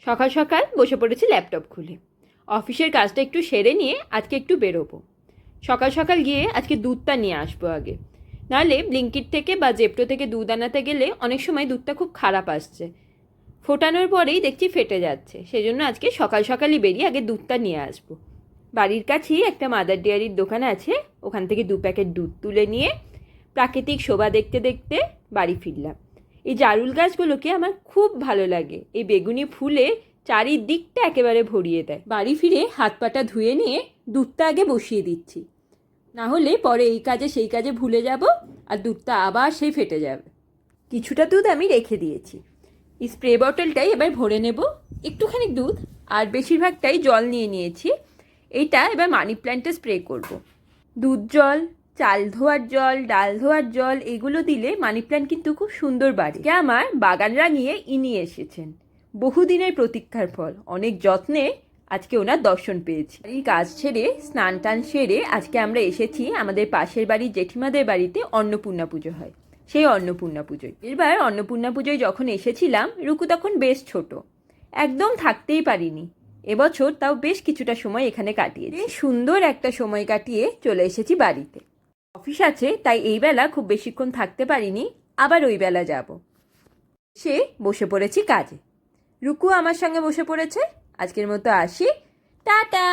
সকাল সকাল বসে পড়েছি ল্যাপটপ খুলে। অফিসের কাজটা একটু সেরে নিয়ে আজকে একটু বেরোবো। সকাল সকাল গিয়ে আজকে দুধটা নিয়ে আসবো আগে। নাহলে ব্লিঙ্কিট থেকে বা জেপ্টো থেকে দুধ আনাতে গেলে অনেক সময় দুধটা খুব খারাপ আসছে, ফোটানোর পরেই দেখছি ফেটে যাচ্ছে। সেজন্য আজকে সকাল সকালই বেরিয়ে আগে দুধটা নিয়ে আসবো। বাড়ির কাছেই একটা মাদার ডেয়ারির দোকান আছে, ওখান থেকে 2 প্যাকেট দুধ তুলে নিয়ে প্রাকৃতিক শোভা দেখতে দেখতে বাড়ি ফিরলাম। এই জারুল গাছগুলোকে আমার খুব ভালো লাগে, এই বেগুনি ফুলে চারিদিকটা একেবারে ভরিয়ে দেয়। বাড়ি ফিরে হাত পাটা ধুয়ে নিয়ে দুধটা আগে বসিয়ে দিচ্ছি, না হলে পরে এই কাজে সেই কাজে ভুলে যাব আর দুধটা আবার সেই ফেটে যাবে। কিছুটা দুধ আমি রেখে দিয়েছি, এই স্প্রে বটলটাই এবার ভরে নেব। একটুখানি দুধ আর বেশিরভাগটাই জল নিয়ে নিয়েছি। এইটা এবার মানি প্ল্যান্টে স্প্রে করব। দুধ জল, চাল ধোয়ার জল, ডাল ধোয়ার জল এগুলো দিলে মানি প্ল্যান্ট কিন্তু খুব সুন্দর বাড়ে। আমার বাগান রাঙিয়ে ইনি এসেছেন, বহুদিনের প্রতীক্ষার ফল। অনেক যত্নে আজকে ওনার দর্শন পেয়েছি। এই কাজ ছেড়ে স্নান টান সেরে আজকে আমরা এসেছি আমাদের পাশের বাড়ির জেঠিমাদের বাড়িতে অন্নপূর্ণা পুজো হয়, সেই অন্নপূর্ণা পুজোয়। এবার অন্নপূর্ণা পুজোয় যখন এসেছিলাম রুকু তখন বেশ ছোট, একদম থাকতেই পারিনি। এবছর তাও বেশ কিছুটা সময় এখানে কাটিয়েছি। সুন্দর একটা সময় কাটিয়ে চলে এসেছি বাড়িতে। অফিস আছে তাই এই বেলা খুব বেশিক্ষণ থাকতে পারিনি, আবার ওই বেলা যাব। সে বসে পড়েছি কাজে। রুকু আমার সঙ্গে বসে পড়েছে। আজকের মতো আসি, টাটা।